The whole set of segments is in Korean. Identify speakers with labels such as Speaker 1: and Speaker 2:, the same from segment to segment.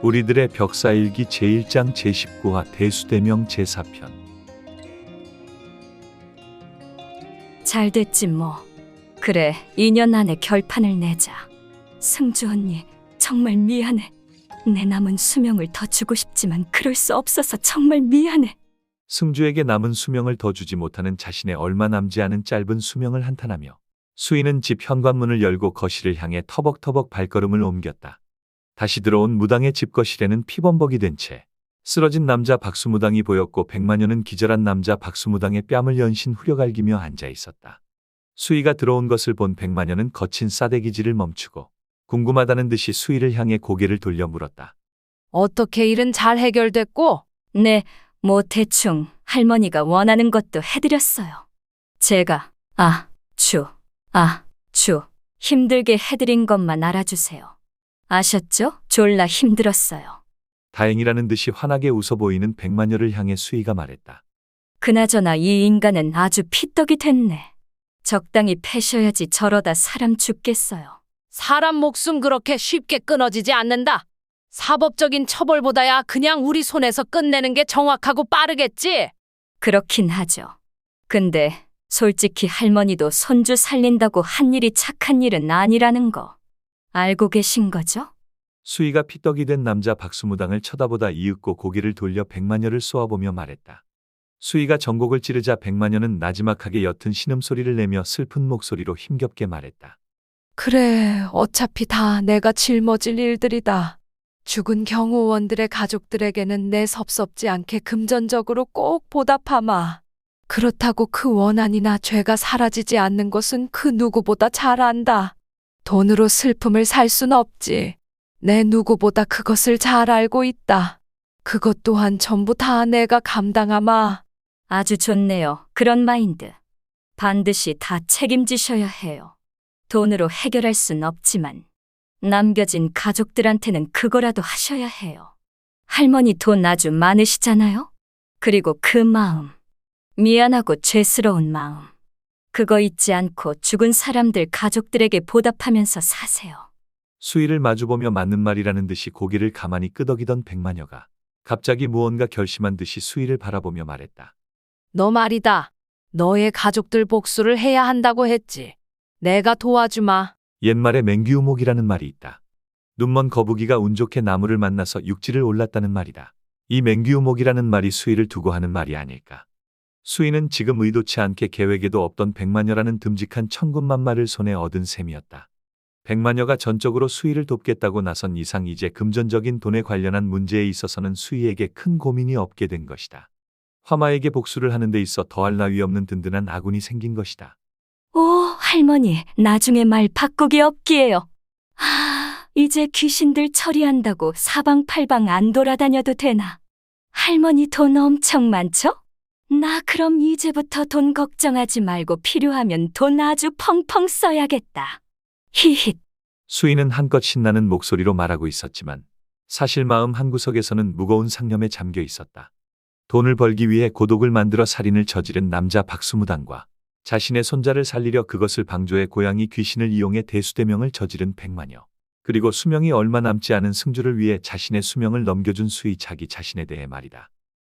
Speaker 1: 우리들의 벽사일기 제1장 제19화 대수대명 제4편.
Speaker 2: 잘 됐지 뭐. 그래, 2년 안에 결판을 내자. 승주 언니, 정말 미안해. 내 남은 수명을 더 주고 싶지만 그럴 수 없어서 정말 미안해.
Speaker 1: 승주에게 남은 수명을 더 주지 못하는 자신의 얼마 남지 않은 짧은 수명을 한탄하며 수인은 집 현관문을 열고 거실을 향해 터벅터벅 발걸음을 옮겼다. 다시 들어온 무당의 집 거실에는 피범벅이 된 채 쓰러진 남자 박수무당이 보였고 백마녀는 기절한 남자 박수무당의 뺨을 연신 후려갈기며 앉아 있었다. 수희가 들어온 것을 본 백마녀는 거친 싸대기질을 멈추고 궁금하다는 듯이 수희를 향해 고개를 돌려 물었다.
Speaker 3: 어떻게 일은 잘 해결됐고?
Speaker 2: 네, 뭐 대충 할머니가 원하는 것도 해드렸어요. 제가 아주 힘들게 해드린 것만 알아주세요. 아셨죠? 졸라 힘들었어요.
Speaker 1: 다행이라는 듯이 환하게 웃어 보이는 백마녀를 향해 수희가 말했다.
Speaker 2: 그나저나 이 인간은 아주 피떡이 됐네. 적당히 패셔야지 저러다 사람 죽겠어요.
Speaker 3: 사람 목숨 그렇게 쉽게 끊어지지 않는다. 사법적인 처벌보다야 그냥 우리 손에서 끝내는 게 정확하고 빠르겠지?
Speaker 2: 그렇긴 하죠. 근데 솔직히 할머니도 손주 살린다고 한 일이 착한 일은 아니라는 거 알고 계신 거죠?
Speaker 1: 수희가 피떡이 된 남자 박수무당을 쳐다보다 이윽고 고개를 돌려 백마녀를 쏘아보며 말했다. 수희가 전곡을 찌르자 백마녀는 나지막하게 옅은 신음소리를 내며 슬픈 목소리로 힘겹게 말했다.
Speaker 3: 그래, 어차피 다 내가 짊어질 일들이다. 죽은 경호원들의 가족들에게는 내 섭섭지 않게 금전적으로 꼭 보답하마. 그렇다고 그 원한이나 죄가 사라지지 않는 것은 그 누구보다 잘 안다. 돈으로 슬픔을 살 순 없지. 내 누구보다 그것을 잘 알고 있다. 그것 또한 전부 다 내가 감당하마.
Speaker 2: 아주 좋네요. 그런 마인드. 반드시 다 책임지셔야 해요. 돈으로 해결할 순 없지만 남겨진 가족들한테는 그거라도 하셔야 해요. 할머니 돈 아주 많으시잖아요? 그리고 그 마음, 미안하고 죄스러운 마음. 그거 잊지 않고 죽은 사람들 가족들에게 보답하면서 사세요.
Speaker 1: 수희를 마주보며 맞는 말이라는 듯이 고개를 가만히 끄덕이던 백마녀가 갑자기 무언가 결심한 듯이 수희를 바라보며 말했다.
Speaker 3: 너 말이다. 너의 가족들 복수를 해야 한다고 했지. 내가 도와주마.
Speaker 1: 옛말에 맹귀우목이라는 말이 있다. 눈먼 거북이가 운 좋게 나무를 만나서 육지를 올랐다는 말이다. 이 맹귀우목이라는 말이 수희를 두고 하는 말이 아닐까. 수희는 지금 의도치 않게 계획에도 없던 백마녀라는 듬직한 천군만마를 손에 얻은 셈이었다. 백마녀가 전적으로 수희를 돕겠다고 나선 이상 이제 금전적인 돈에 관련한 문제에 있어서는 수희에게 큰 고민이 없게 된 것이다. 화마에게 복수를 하는 데 있어 더할 나위 없는 든든한 아군이 생긴 것이다.
Speaker 2: 오, 할머니, 나중에 말 바꾸기 없기에요. 이제 귀신들 처리한다고 사방팔방 안 돌아다녀도 되나? 할머니 돈 엄청 많죠? 나 그럼 이제부터 돈 걱정하지 말고 필요하면 돈 아주 펑펑 써야겠다. 히힛.
Speaker 1: 수희는 한껏 신나는 목소리로 말하고 있었지만 사실 마음 한구석에서는 무거운 상념에 잠겨 있었다. 돈을 벌기 위해 고독을 만들어 살인을 저지른 남자 박수무당과 자신의 손자를 살리려 그것을 방조해 고양이 귀신을 이용해 대수대명을 저지른 백마녀, 그리고 수명이 얼마 남지 않은 승주를 위해 자신의 수명을 넘겨준 수희 자기 자신에 대해 말이다.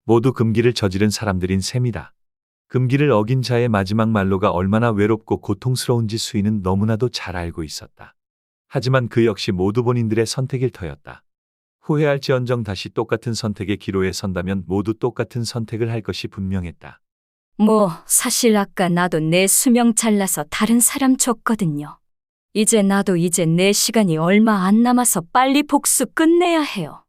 Speaker 1: 모두 금기를 저지른 사람들인 셈이다. 금기를 어긴 자의 마지막 말로가 얼마나 외롭고 고통스러운지 수희는 너무나도 잘 알고 있었다. 하지만 그 역시 모두 본인들의 선택일 터였다. 후회할지언정 다시 똑같은 선택의 기로에 선다면 모두 똑같은 선택을 할 것이 분명했다.
Speaker 2: 뭐 사실 아까 나도 내 수명 잘라서 다른 사람 줬거든요. 이제 나도 내 시간이 얼마 안 남아서 빨리 복수 끝내야 해요.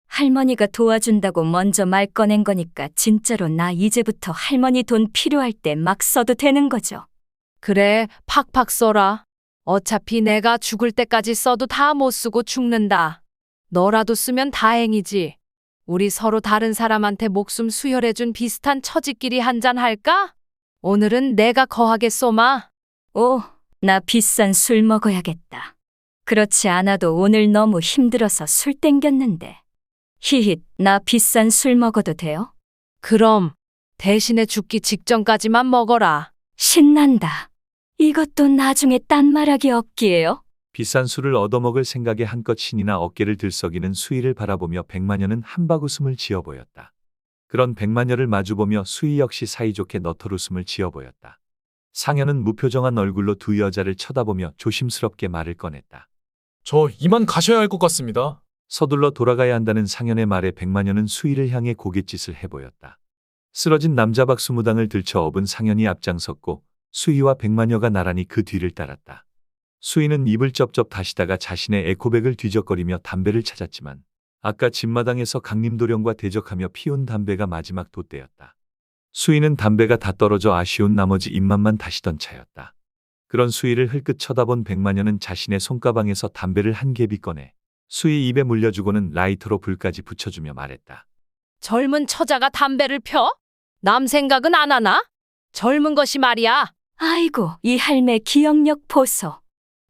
Speaker 2: 할머니가 도와준다고 먼저 말 꺼낸 거니까 진짜로 나 이제부터 할머니 돈 필요할 때 막 써도 되는 거죠.
Speaker 3: 그래, 팍팍 써라. 어차피 내가 죽을 때까지 써도 다 못 쓰고 죽는다. 너라도 쓰면 다행이지. 우리 서로 다른 사람한테 목숨 수혈해준 비슷한 처지끼리 한잔 할까? 오늘은 내가 거하게 쏘마.
Speaker 2: 오, 나 비싼 술 먹어야겠다. 그렇지 않아도 오늘 너무 힘들어서 술 땡겼는데. 히힛, 나 비싼 술 먹어도 돼요?
Speaker 3: 그럼 대신에 죽기 직전까지만 먹어라.
Speaker 2: 신난다. 이것도 나중에 딴 말하기 없기에요.
Speaker 1: 비싼 술을 얻어먹을 생각에 한껏 신이나 어깨를 들썩이는 수희를 바라보며 백마녀는 한바구음을 지어 보였다. 그런 백마녀를 마주보며 수희 역시 사이좋게 너털웃음을 지어 보였다. 상현은 무표정한 얼굴로 두 여자를 쳐다보며 조심스럽게 말을 꺼냈다.
Speaker 4: 저 이만 가셔야 할 것 같습니다.
Speaker 1: 서둘러 돌아가야 한다는 상현의 말에 백마녀는 수희를 향해 고갯짓을 해보였다. 쓰러진 남자 박수무당을 들쳐 업은 상현이 앞장섰고 수희와 백마녀가 나란히 그 뒤를 따랐다. 수희는 입을 쩝쩝 다시다가 자신의 에코백을 뒤적거리며 담배를 찾았지만 아까 집마당에서 강림도령과 대적하며 피운 담배가 마지막 돛대였다. 수희는 담배가 다 떨어져 아쉬운 나머지 입맛만 다시던 차였다. 그런 수희를 흘끗 쳐다본 백마녀는 자신의 손가방에서 담배를 한 개비 꺼내 수희 입에 물려주고는 라이터로 불까지 붙여주며 말했다.
Speaker 3: 젊은 처자가 담배를 펴? 남 생각은 안 하나? 젊은 것이 말이야.
Speaker 2: 아이고, 이 할매 기억력 보소.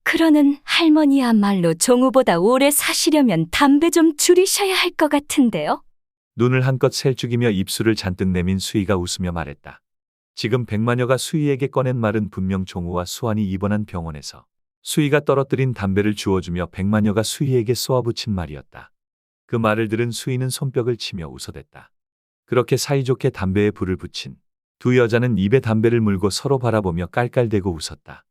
Speaker 2: 그러는 할머니야말로 종우보다 오래 사시려면 담배 좀 줄이셔야 할 것 같은데요.
Speaker 1: 눈을 한껏 셀죽이며 입술을 잔뜩 내민 수희가 웃으며 말했다. 지금 백마녀가 수희에게 꺼낸 말은 분명 종우와 수환이 입원한 병원에서 수희가 떨어뜨린 담배를 주워주며 백마녀가 수희에게 쏘아붙인 말이었다. 그 말을 들은 수희는 손뼉을 치며 웃어댔다. 그렇게 사이좋게 담배에 불을 붙인 두 여자는 입에 담배를 물고 서로 바라보며 깔깔대고 웃었다.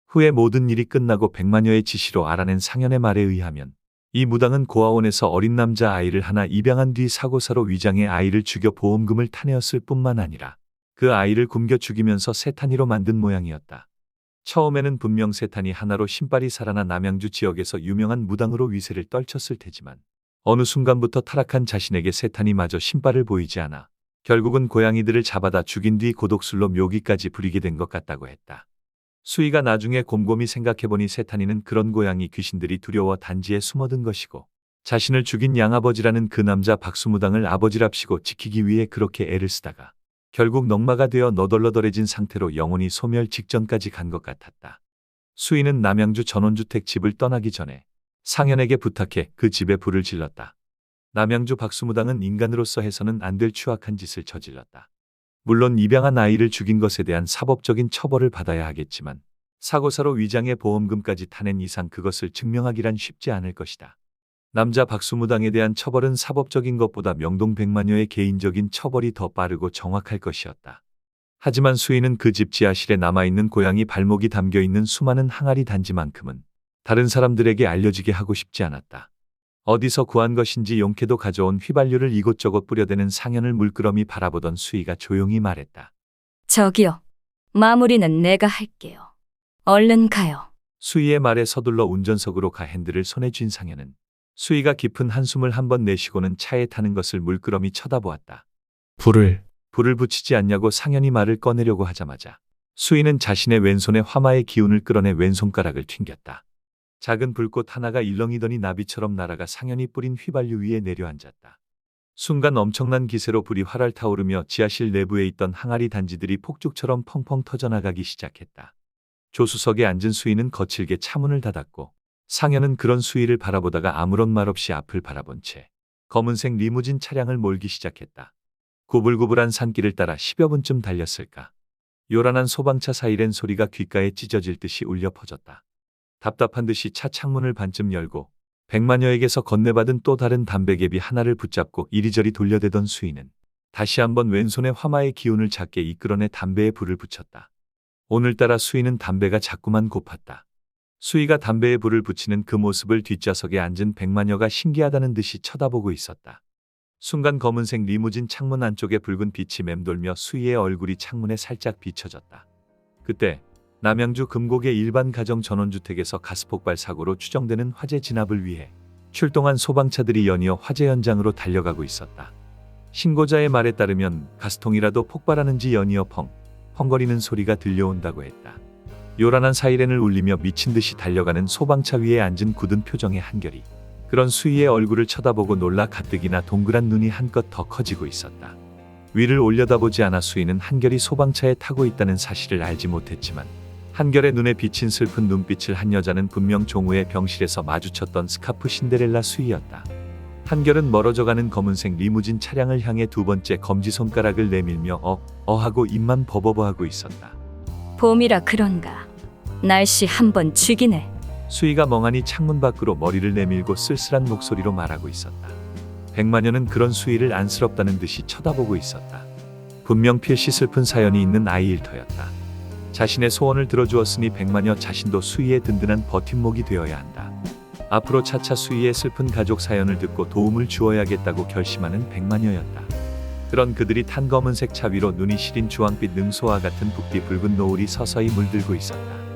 Speaker 1: 후에 모든 일이 끝나고 백마녀의 지시로 알아낸 상현의 말에 의하면 이 무당은 고아원에서 어린 남자 아이를 하나 입양한 뒤 사고사로 위장해 아이를 죽여 보험금을 타내었을 뿐만 아니라 그 아이를 굶겨 죽이면서 세탄이로 만든 모양이었다. 처음에는 분명 세탄이 하나로 신발이 살아나 남양주 지역에서 유명한 무당으로 위세를 떨쳤을 테지만 어느 순간부터 타락한 자신에게 세탄이 마저 신발을 보이지 않아 결국은 고양이들을 잡아다 죽인 뒤 고독술로 묘기까지 부리게 된 것 같다고 했다. 수희가 나중에 곰곰이 생각해보니 세탄이는 그런 고양이 귀신들이 두려워 단지에 숨어든 것이고 자신을 죽인 양아버지라는 그 남자 박수무당을 아버지랍시고 지키기 위해 그렇게 애를 쓰다가 결국 넝마가 되어 너덜너덜해진 상태로 영혼이 소멸 직전까지 간 것 같았다. 수희는 남양주 전원주택 집을 떠나기 전에 상현에게 부탁해 그 집에 불을 질렀다. 남양주 박수무당은 인간으로서 해서는 안 될 추악한 짓을 저질렀다. 물론 입양한 아이를 죽인 것에 대한 사법적인 처벌을 받아야 하겠지만 사고사로 위장해 보험금까지 타낸 이상 그것을 증명하기란 쉽지 않을 것이다. 남자 박수무당에 대한 처벌은 사법적인 것보다 명동백마녀의 개인적인 처벌이 더 빠르고 정확할 것이었다. 하지만 수희는 그 집 지하실에 남아있는 고양이 발목이 담겨있는 수많은 항아리 단지만큼은 다른 사람들에게 알려지게 하고 싶지 않았다. 어디서 구한 것인지 용케도 가져온 휘발유를 이곳저곳 뿌려대는 상현을 물끄러미 바라보던 수희가 조용히 말했다.
Speaker 2: 저기요. 마무리는 내가 할게요. 얼른 가요.
Speaker 1: 수희의 말에 서둘러 운전석으로 가 핸들을 손에 쥔 상현은 수희가 깊은 한숨을 한번 내쉬고는 차에 타는 것을 물끄러미 쳐다보았다.
Speaker 4: 불을
Speaker 1: 붙이지 않냐고 상현이 말을 꺼내려고 하자마자 수희는 자신의 왼손에 화마의 기운을 끌어내 왼손가락을 튕겼다. 작은 불꽃 하나가 일렁이더니 나비처럼 날아가 상현이 뿌린 휘발유 위에 내려앉았다. 순간 엄청난 기세로 불이 활활 타오르며 지하실 내부에 있던 항아리 단지들이 폭죽처럼 펑펑 터져나가기 시작했다. 조수석에 앉은 수희는 거칠게 차문을 닫았고 상현은 그런 수희를 바라보다가 아무런 말 없이 앞을 바라본 채 검은색 리무진 차량을 몰기 시작했다. 구불구불한 산길을 따라 10여 분쯤 달렸을까. 요란한 소방차 사이렌 소리가 귓가에 찢어질 듯이 울려 퍼졌다. 답답한 듯이 차 창문을 반쯤 열고 백마녀에게서 건네받은 또 다른 담배개비 하나를 붙잡고 이리저리 돌려대던 수희는 다시 한번 왼손에 화마의 기운을 작게 이끌어내 담배에 불을 붙였다. 오늘따라 수희는 담배가 자꾸만 고팠다. 수희가 담배에 불을 붙이는 그 모습을 뒷좌석에 앉은 백마녀가 신기하다는 듯이 쳐다보고 있었다. 순간 검은색 리무진 창문 안쪽에 붉은 빛이 맴돌며 수희의 얼굴이 창문에 살짝 비춰졌다. 그때 남양주 금곡의 일반 가정 전원주택에서 가스폭발 사고로 추정되는 화재 진압을 위해 출동한 소방차들이 연이어 화재 현장으로 달려가고 있었다. 신고자의 말에 따르면 가스통이라도 폭발하는지 연이어 펑펑거리는 소리가 들려온다고 했다. 요란한 사이렌을 울리며 미친 듯이 달려가는 소방차 위에 앉은 굳은 표정의 한결이 그런 수희의 얼굴을 쳐다보고 놀라 가뜩이나 동그란 눈이 한껏 더 커지고 있었다. 위를 올려다보지 않아 수희는 한결이 소방차에 타고 있다는 사실을 알지 못했지만 한결의 눈에 비친 슬픈 눈빛을 한 여자는 분명 종우의 병실에서 마주쳤던 스카프 신데렐라 수희였다. 한결은 멀어져가는 검은색 리무진 차량을 향해 두 번째 검지손가락을 내밀며 하고 입만 버버버하고 있었다.
Speaker 2: 봄이라 그런가. 날씨 한번 죽이네.
Speaker 1: 수희가 멍하니 창문 밖으로 머리를 내밀고 쓸쓸한 목소리로 말하고 있었다. 백마녀는 그런 수희를 안쓰럽다는 듯이 쳐다보고 있었다. 분명 필시 슬픈 사연이 있는 아이일 터였다. 자신의 소원을 들어주었으니 백마녀 자신도 수희의 든든한 버팀목이 되어야 한다. 앞으로 차차 수희의 슬픈 가족 사연을 듣고 도움을 주어야겠다고 결심하는 백마녀였다. 그런 그들이 탄 검은색 차 위로 눈이 시린 주황빛 능소와 같은 북비 붉은 노을이 서서히 물들고 있었다.